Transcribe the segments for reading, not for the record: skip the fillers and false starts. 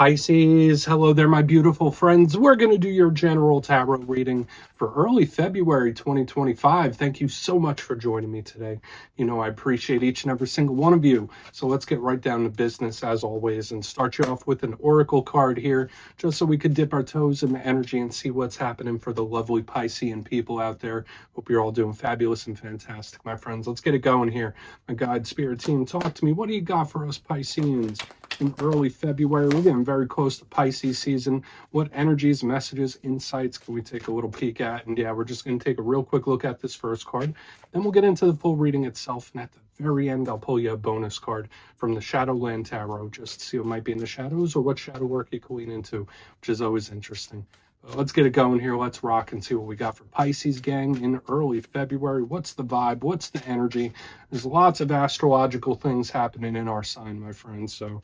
Pisces, hello there, my beautiful friends. We're going to do your general tarot reading for early February 2025. Thank you so much for joining me today. You know, I appreciate each and every single one of you. So let's get right down to business as always and start you off with an oracle card here, just so we could dip our toes in the energy and see what's happening for the lovely Piscean people out there. Hope you're all doing fabulous and fantastic, my friends. Let's get it going here. My guide spirit team, talk to me. What do you got for us Pisceans in early February? We're getting very close to Pisces season. What energies, messages, insights can we take a little peek at? And yeah, we're just going to take a real quick look at this first card. Then we'll get into the full reading itself. And at the very end, I'll pull you a bonus card from the Shadowland Tarot, just to see what might be in the shadows or what shadow work you can lean into, which is always interesting. Let's get it going here. Let's rock and see what we got for Pisces, gang, in early February. What's the vibe? What's the energy? There's lots of astrological things happening in our sign, my friends. So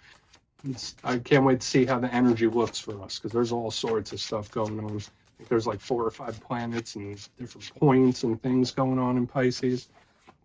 I can't wait to see how the energy looks for us, because there's all sorts of stuff going on. I think there's like 4 or 5 planets and different points and things going on in Pisces.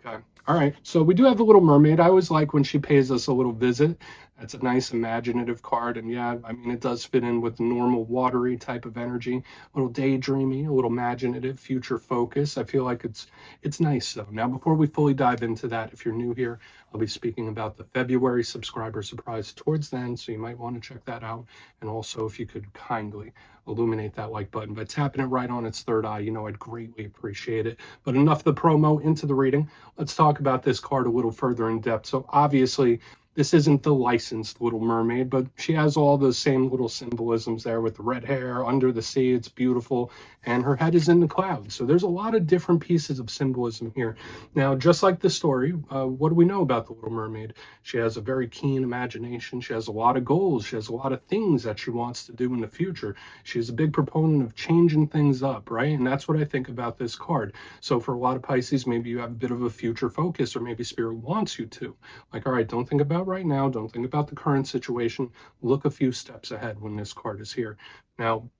Okay. All right. So we do have the Little Mermaid. I always like when she pays us a little visit. That's a nice imaginative card. And yeah, I mean, it does fit in with the normal watery type of energy, a little daydreamy, a little imaginative, future focus. I feel like it's nice though. Now, before we fully dive into that, if you're new here, I'll be speaking about the February subscriber surprise towards the end. So you might want to check that out. And also, if you could kindly illuminate that like button by tapping it right on its third eye, you know, I'd greatly appreciate it. But enough of the promo, into the reading. Let's talk about this card a little further in depth. So obviously, this isn't the licensed Little Mermaid, but she has all the same little symbolisms there with the red hair, under the sea, it's beautiful, and her head is in the clouds. So there's a lot of different pieces of symbolism here. Now, just like the story, what do we know about the Little Mermaid? She has a very keen imagination. She has a lot of goals. She has a lot of things that she wants to do in the future. She's a big proponent of changing things up, right? And that's what I think about this card. So for a lot of Pisces, maybe you have a bit of a future focus, or maybe Spirit wants you to. Like, all right, don't think about right now, don't think about the current situation, look a few steps ahead when this card is here. Now,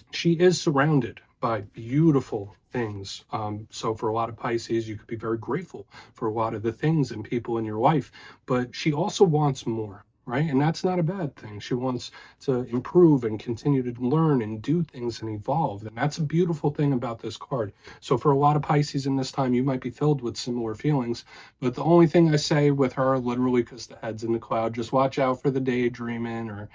she is surrounded by beautiful things. So for a lot of Pisces, you could be very grateful for a lot of the things and people in your life, but she also wants more, right? And that's not a bad thing. She wants to improve and continue to learn and do things and evolve. And that's a beautiful thing about this card. So for a lot of Pisces in this time, you might be filled with similar feelings. But the only thing I say with her, literally because the head's in the cloud, just watch out for the daydreaming or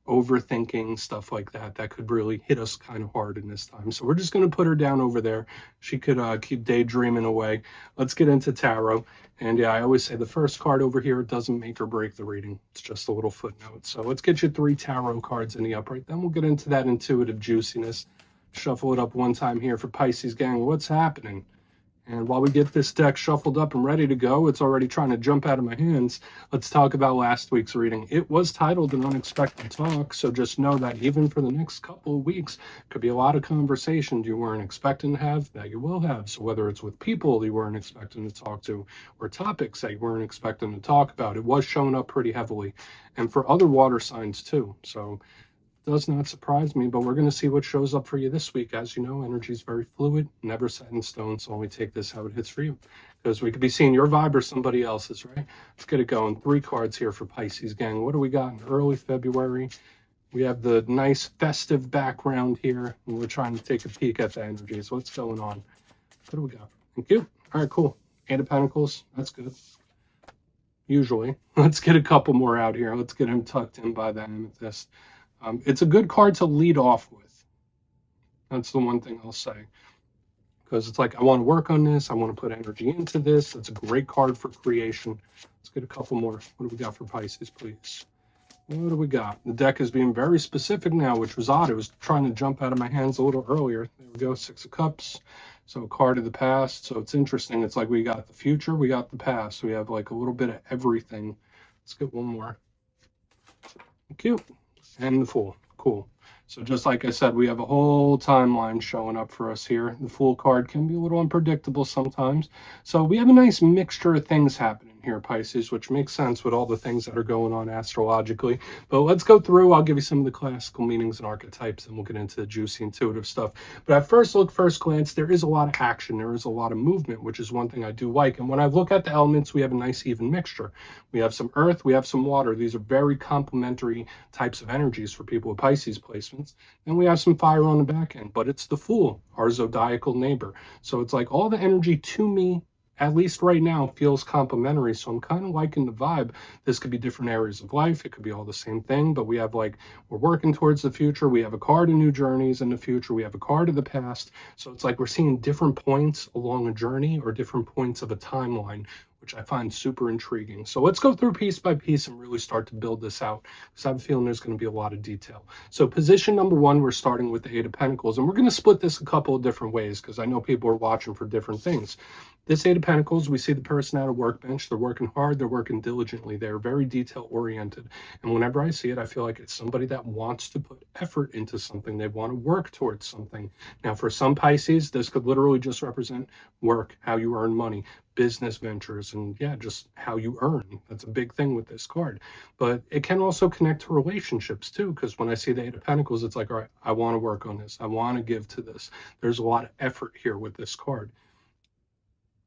overthinking, stuff like that. That could really hit us kind of hard in this time. So we're just going to put her down over there. She could keep daydreaming away. Let's get into tarot. And yeah, I always say the first card over here doesn't make or break the reading. It's just a little footnote. So let's get you 3 tarot cards in the upright. Then we'll get into that intuitive juiciness. Shuffle it up one time here for Pisces, gang. What's happening? And while we get this deck shuffled up and ready to go, it's already trying to jump out of my hands. Let's talk about last week's reading. It was titled An Unexpected Talk, so just know that even for the next couple of weeks, could be a lot of conversations you weren't expecting to have that you will have. So whether it's with people you weren't expecting to talk to or topics that you weren't expecting to talk about, it was showing up pretty heavily. And for other water signs too. So does not surprise me, but we're going to see what shows up for you this week. As you know, energy is very fluid, never set in stone, so only take this how it hits for you, because we could be seeing your vibe or somebody else's, right? Let's get it going. 3 cards here for Pisces, gang. What do we got in early February? We have the nice festive background here, and we're trying to take a peek at the energy. So what's going on? What do we got? Thank you. All right, cool. 8 of Pentacles. That's good. Usually. Let's get a couple more out here. Let's get him tucked in by the amethyst. It's a good card to lead off with. That's the one thing I'll say. Because it's like, I want to work on this. I want to put energy into this. It's a great card for creation. Let's get a couple more. What do we got for Pisces, please? What do we got? The deck is being very specific now, which was odd. It was trying to jump out of my hands a little earlier. There we go, 6 of Cups. So a card of the past. So it's interesting. It's like we got the future, we got the past. We have like a little bit of everything. Let's get one more. Thank you. And the Fool. Cool. So just like I said, we have a whole timeline showing up for us here. The Fool card can be a little unpredictable sometimes. So we have a nice mixture of things happening here, Pisces, which makes sense with all the things that are going on astrologically. But let's go through. I'll give you some of the classical meanings and archetypes, and we'll get into the juicy intuitive stuff. But at first glance, there is a lot of action. There is a lot of movement, which is one thing I do like. And when I look at the elements, we have a nice even mixture. We have some earth, we have some water. These are very complementary types of energies for people with Pisces placements. And we have some fire on the back end, but it's the Fool, our zodiacal neighbor. So it's like all the energy to me, at least right now, feels complementary. So I'm kind of liking the vibe. This could be different areas of life. It could be all the same thing, but we have like, we're working towards the future. We have a card of new journeys in the future. We have a card of the past. So it's like we're seeing different points along a journey or different points of a timeline, which I find super intriguing. So let's go through piece by piece and really start to build this out, because I have a feeling there's going to be a lot of detail. So position number one, we're starting with the Eight of Pentacles, and we're going to split this a couple of different ways because I know people are watching for different things. This Eight of Pentacles, we see the person at a workbench. They're working hard. They're working diligently. They're very detail-oriented. And whenever I see it, I feel like it's somebody that wants to put effort into something. They want to work towards something. Now, for some Pisces, this could literally just represent work, how you earn money, business ventures, and yeah, just how you earn. That's a big thing with this card. But it can also connect to relationships too, because when I see the Eight of Pentacles, it's like, all right, I want to work on this. I want to give to this. There's a lot of effort here with this card.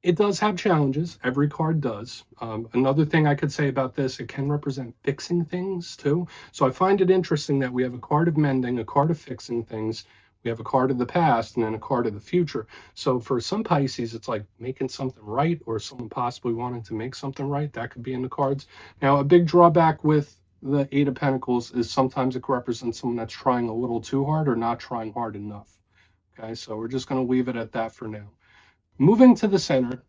It does have challenges. Every card does. Another thing I could say about this, it can represent fixing things too. So I find it interesting that we have a card of mending, a card of fixing things. We have a card of the past and then a card of the future. So for some Pisces, it's like making something right, or someone possibly wanting to make something right. That could be in the cards. Now, a big drawback with the Eight of Pentacles is sometimes it could represent someone that's trying a little too hard or not trying hard enough. Okay, so we're just going to leave it at that for now. Moving to the center,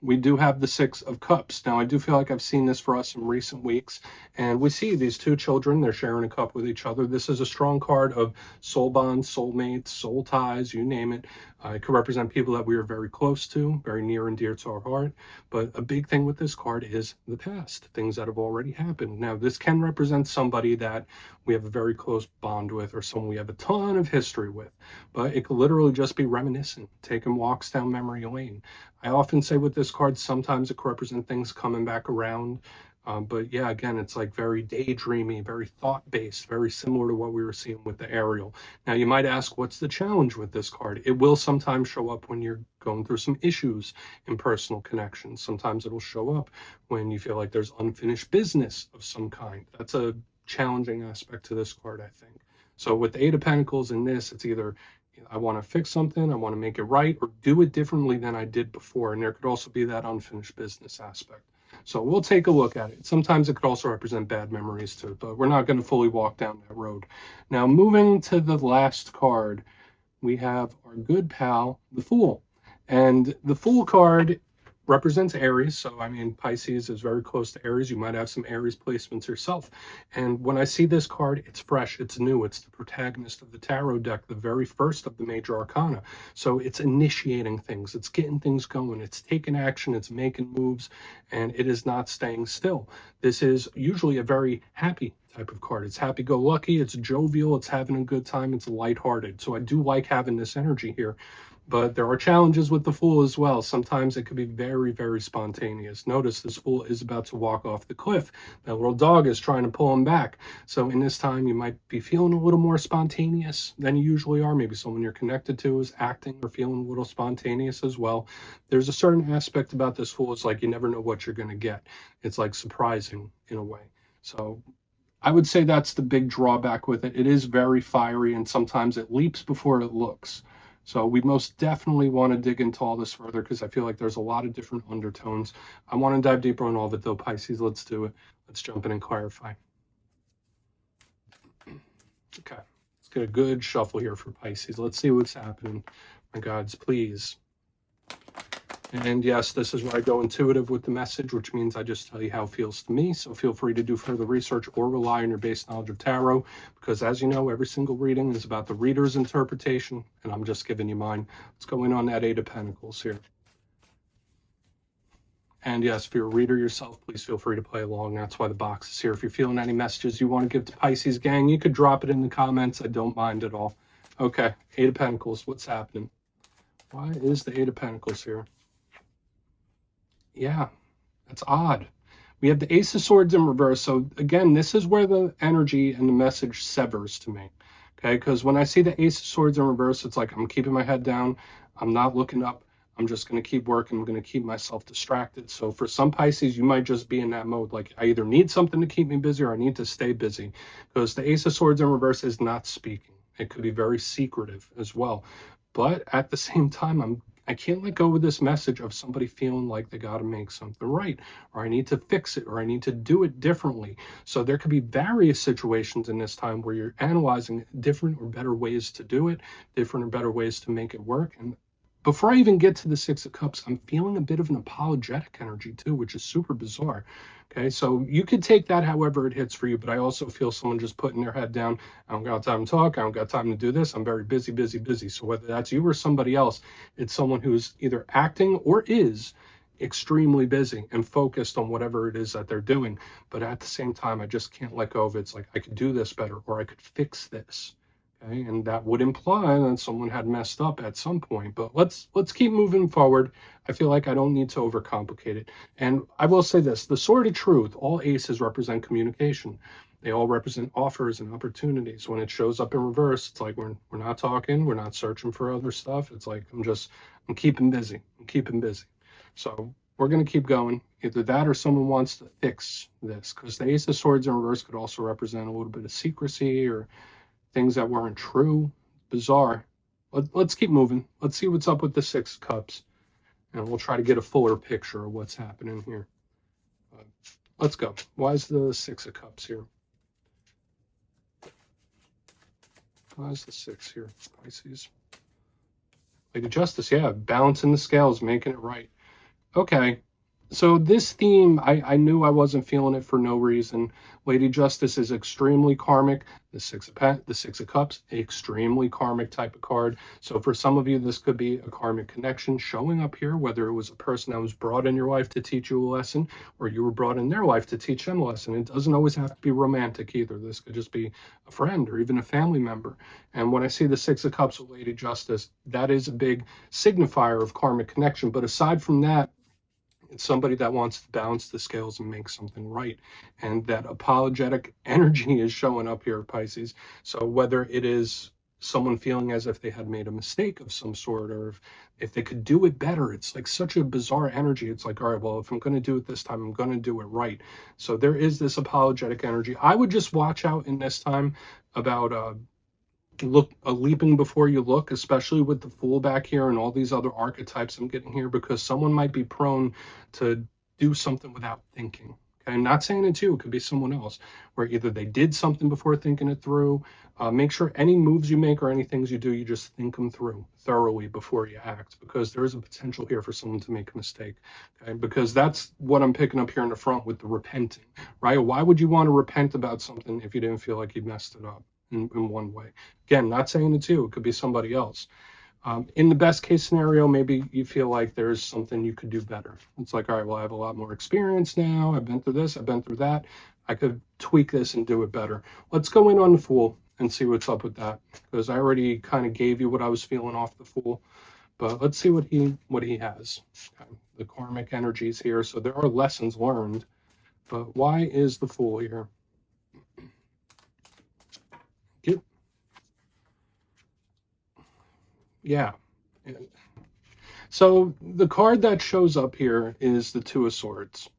we do have the Six of Cups. Now, I do feel like I've seen this for us in recent weeks, and we see these two children, they're sharing a cup with each other. This is a strong card of soul bonds, soulmates, soul ties, you name it. It could represent people that we are very close to, very near and dear to our heart. But a big thing with this card is the past, things that have already happened. Now, this can represent somebody that we have a very close bond with, or someone we have a ton of history with. But it could literally just be reminiscent, taking walks down memory lane. I often say with this card, sometimes it could represent things coming back around. But yeah, again, it's like very daydreamy, very thought-based, very similar to what we were seeing with the Ariel. Now, you might ask, what's the challenge with this card? It will sometimes show up when you're going through some issues in personal connections. Sometimes it'll show up when you feel like there's unfinished business of some kind. That's a challenging aspect to this card, I think. So with the Eight of Pentacles in this, it's either I want to fix something, I want to make it right, or do it differently than I did before. And there could also be that unfinished business aspect. So we'll take a look at it. Sometimes it could also represent bad memories too, but we're not going to fully walk down that road. Now, moving to the last card, we have our good pal, the Fool. And the Fool card represents Aries. So, I mean, Pisces is very close to Aries. You might have some Aries placements yourself. And when I see this card, it's fresh, it's new. It's the protagonist of the tarot deck, the very first of the major arcana. So it's initiating things. It's getting things going. It's taking action. It's making moves. And it is not staying still. This is usually a very happy type of card. It's happy-go-lucky. It's jovial. It's having a good time. It's lighthearted. So I do like having this energy here. But there are challenges with the Fool as well. Sometimes it can be very, very spontaneous. Notice this Fool is about to walk off the cliff. That little dog is trying to pull him back. So in this time, you might be feeling a little more spontaneous than you usually are. Maybe someone you're connected to is acting or feeling a little spontaneous as well. There's a certain aspect about this Fool. It's like you never know what you're going to get. It's like surprising in a way. So I would say that's the big drawback with it. It is very fiery, and sometimes it leaps before it looks. So we most definitely want to dig into all this further, because I feel like there's a lot of different undertones. I want to dive deeper on all of it though, Pisces. Let's do it. Let's jump in and clarify. Okay, let's get a good shuffle here for Pisces. Let's see what's happening. My gods, please. And yes, this is where I go intuitive with the message, which means I just tell you how it feels to me. So feel free to do further research or rely on your base knowledge of tarot, because as you know, every single reading is about the reader's interpretation, and I'm just giving you mine. Let's go in on that Eight of Pentacles here. And yes, if you're a reader yourself, please feel free to play along. That's why the box is here. If you're feeling any messages you want to give to Pisces gang, you could drop it in the comments. I don't mind at all. Okay, Eight of Pentacles, what's happening? Why is the Eight of Pentacles here? Yeah, That's odd. We have the Ace of Swords in reverse. So again, this is where the energy and the message severs to me. Okay, because when I see the Ace of Swords in reverse, it's like I'm keeping my head down. I'm not looking up. I'm just going to keep working. I'm going to keep myself distracted. So for some Pisces, you might just be in that mode. Like, I either need something to keep me busy or I need to stay busy. Because the Ace of Swords in reverse is not speaking. It could be very secretive as well. But at the same time, I can't let go of this message of somebody feeling like they got to make something right, or I need to fix it, or I need to do it differently. So there could be various situations in this time where you're analyzing different or better ways to do it, different or better ways to make it work. And before I even get to the Six of Cups, I'm feeling a bit of an apologetic energy too, which is super bizarre. Okay, so you could take that however it hits for you, but I also feel someone just putting their head down. I don't got time to talk. I don't got time to do this. I'm very busy, busy, busy. So whether that's you or somebody else, it's someone who's either acting or is extremely busy and focused on whatever it is that they're doing. But at the same time, I just can't let go of it. It's like, I could do this better, or I could fix this. Okay, and that would imply that someone had messed up at some point. But let's keep moving forward. I feel like I don't need to overcomplicate it. And I will say this, the Sword of Truth, all aces represent communication. They all represent offers and opportunities. When it shows up in reverse, it's like we're not talking, we're not searching for other stuff. It's like I'm keeping busy. I'm keeping busy. So we're going to keep going. Either that or someone wants to fix this, because the Ace of Swords in reverse could also represent a little bit of secrecy or things that weren't true. Bizarre. Let's keep moving. Let's see what's up with the Six of Cups, and we'll try to get a fuller picture of what's happening here. Let's go. Why is the Six of Cups here? Why is the Six here, Pisces? Lady Justice, yeah, balancing the scales, making it right. Okay, so this theme, I knew I wasn't feeling it for no reason. Lady Justice is extremely karmic. The Six of Cups, extremely karmic type of card. So for some of you, this could be a karmic connection showing up here, whether it was a person that was brought in your life to teach you a lesson, or you were brought in their life to teach them a lesson. It doesn't always have to be romantic either. This could just be a friend or even a family member. And when I see the Six of Cups with Lady Justice, that is a big signifier of karmic connection. But aside from that, it's somebody that wants to balance the scales and make something right. And that apologetic energy is showing up here, Pisces. So whether it is someone feeling as if they had made a mistake of some sort, or if they could do it better, it's like such a bizarre energy. It's like, all right, well, if I'm going to do it this time, I'm going to do it right. So there is this apologetic energy. I would just watch out in this time about leaping before you look, especially with the Fool back here and all these other archetypes I'm getting here, because someone might be prone to do something without thinking. Okay, I'm not saying it's you, it could be someone else, where either they did something before thinking it through. Make sure any moves you make or any things you do, you just think them through thoroughly before you act, because there is a potential here for someone to make a mistake. Okay, because that's what I'm picking up here in the front with the repenting, right? Why would you want to repent about something if you didn't feel like you messed it up in one way? Again, not saying it's you, it could be somebody else. In the best case scenario, maybe you feel like there's something you could do better. It's like, all right, well, I have a lot more experience now. I've been through this, I've been through that. I could tweak this and do it better. Let's go in on the Fool and see what's up with that, because I already kind of gave you what I was feeling off the Fool. But let's see what he has. Okay. The karmic energies here. So there are lessons learned. But why is the Fool here? Yeah. So the card that shows up here is the Two of Swords.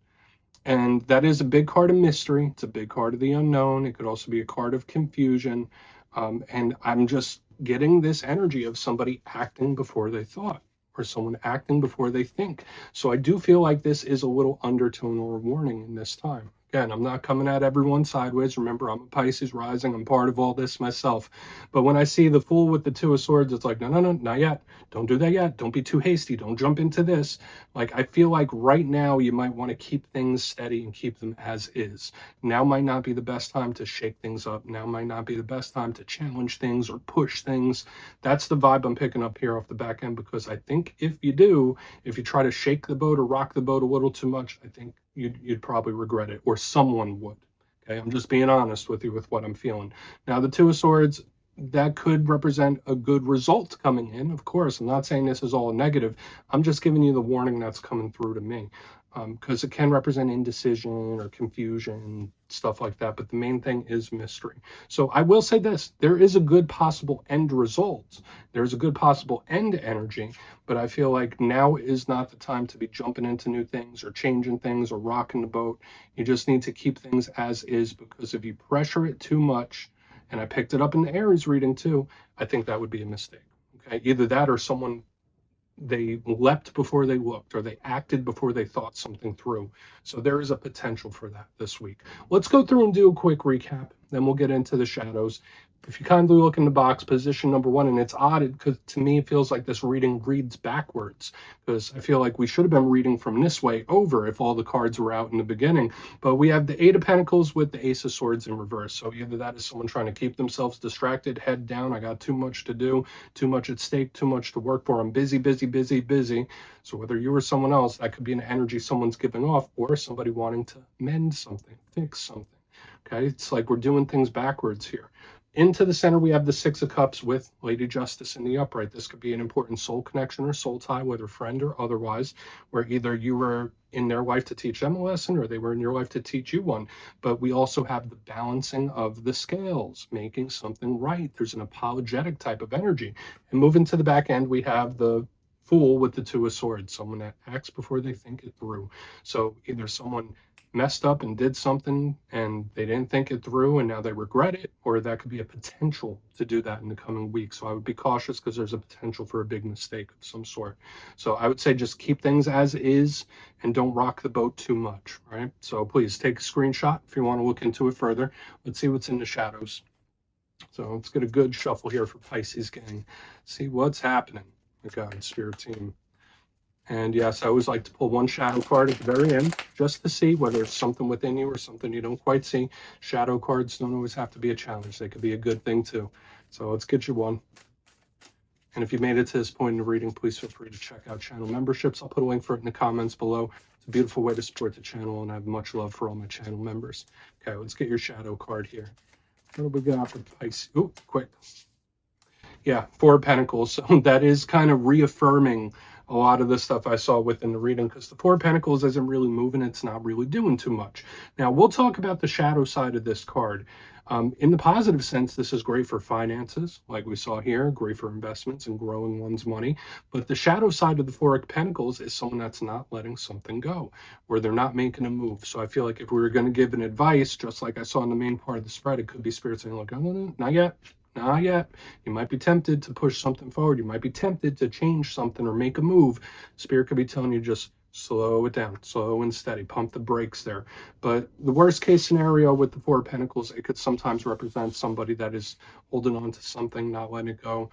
And that is a big card of mystery. It's a big card of the unknown. It could also be a card of confusion. And I'm just getting this energy of somebody acting before they thought, or someone acting before they think. So I do feel like this is a little undertone or warning in this time. Again, I'm not coming at everyone sideways. Remember, I'm a Pisces rising. I'm part of all this myself. But when I see the Fool with the Two of Swords, it's like, no, not yet. Don't do that yet. Don't be too hasty. Don't jump into this. Like, I feel like right now you might want to keep things steady and keep them as is. Now might not be the best time to shake things up. Now might not be the best time to challenge things or push things. That's the vibe I'm picking up here off the back end, because I think if you try to shake the boat or rock the boat a little too much, I think you'd probably regret it, or someone would. Okay, I'm just being honest with you with what I'm feeling. Now, the Two of Swords, that could represent a good result coming in. Of course, I'm not saying this is all negative. I'm just giving you the warning that's coming through to me. because it can represent indecision or confusion, stuff like that. But the main thing is mystery. So I will say this, there is a good possible end result. There's a good possible end energy, but I feel like now is not the time to be jumping into new things or changing things or rocking the boat. You just need to keep things as is, because if you pressure it too much, and I picked it up in the Aries reading too, I think that would be a mistake. Okay, either that or someone, they leapt before they looked, or they acted before they thought something through. So there is a potential for that this week. Let's go through and do a quick recap, then we'll get into the shadows. If you kindly look in the box, position number 1, and it's odd because to me it feels like this reading reads backwards, because I feel like we should have been reading from this way over if all the cards were out in the beginning. But we have the 8 of Pentacles with the Ace of Swords in reverse. So either that is someone trying to keep themselves distracted, head down, I got too much to do, too much at stake, too much to work for, I'm busy, busy, busy, busy. So whether you or someone else, that could be an energy someone's giving off, or somebody wanting to mend something, fix something. Okay, it's like we're doing things backwards here. Into the center, we have the 6 of Cups with Lady Justice in the upright. This could be an important soul connection or soul tie, whether friend or otherwise, where either you were in their life to teach them a lesson or they were in your life to teach you one. But we also have the balancing of the scales, making something right. There's an apologetic type of energy. And moving to the back end, we have the Fool with the 2 of Swords, someone that acts before they think it through. So either someone messed up and did something and they didn't think it through and now they regret it, or that could be a potential to do that in the coming week. So I would be cautious, because there's a potential for a big mistake of some sort. So I would say just keep things as is and don't rock the boat too much, right? So please take a screenshot if you want to look into it further. Let's see what's in the shadows. So let's get a good shuffle here for Pisces gang. See what's happening. God, Spirit team. And yes, I always like to pull one shadow card at the very end, just to see whether it's something within you or something you don't quite see. Shadow cards don't always have to be a challenge. They could be a good thing too. So let's get you one. And if you made it to this point in the reading, please feel free to check out channel memberships. I'll put a link for it in the comments below. It's a beautiful way to support the channel, and I have much love for all my channel members. Okay, let's get your shadow card here. What do we got for Pisces? Oh, quick. Yeah, 4 of Pentacles. So that is kind of reaffirming a lot of the stuff I saw within the reading, because the 4 of Pentacles isn't really moving. It's not really doing too much. Now, we'll talk about the shadow side of this card. In the positive sense, this is great for finances, like we saw here, great for investments and growing one's money. But the shadow side of the 4 of Pentacles is someone that's not letting something go, or they're not making a move. So I feel like if we were going to give an advice, just like I saw in the main part of the spread, it could be Spirit saying, look, no, not yet. Not yet. You might be tempted to push something forward. You might be tempted to change something or make a move. Spirit could be telling you just slow it down, slow and steady, pump the brakes there. But the worst case scenario with the 4 of Pentacles, it could sometimes represent somebody that is holding on to something, not letting it go.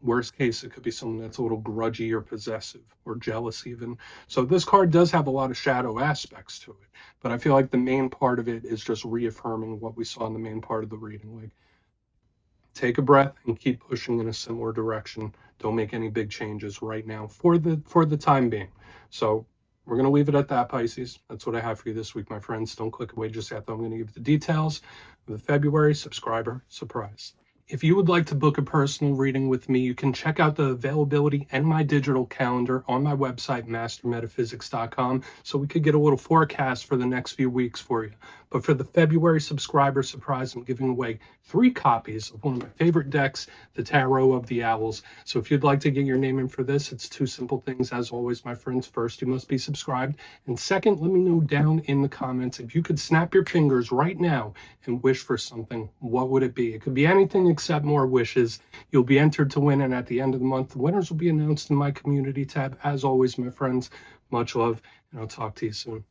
Worst case, it could be someone that's a little grudgy or possessive or jealous even. So this card does have a lot of shadow aspects to it. But I feel like the main part of it is just reaffirming what we saw in the main part of the reading. Like, take a breath and keep pushing in a similar direction. Don't make any big changes right now for the time being. So we're going to leave it at that, Pisces. That's what I have for you this week, my friends. Don't click away just yet, though. I'm going to give you the details of the February subscriber surprise. If you would like to book a personal reading with me, you can check out the availability and my digital calendar on my website, mastermetaphysics.com, so we could get a little forecast for the next few weeks for you. But for the February subscriber surprise, I'm giving away 3 copies of one of my favorite decks, the Tarot of the Owls. So if you'd like to get your name in for this, it's 2 simple things, as always, my friends. First, you must be subscribed. And second, let me know down in the comments, if you could snap your fingers right now and wish for something, what would it be? It could be anything except more wishes. You'll be entered to win, and at the end of the month, the winners will be announced in my community tab. As always, my friends, much love, and I'll talk to you soon.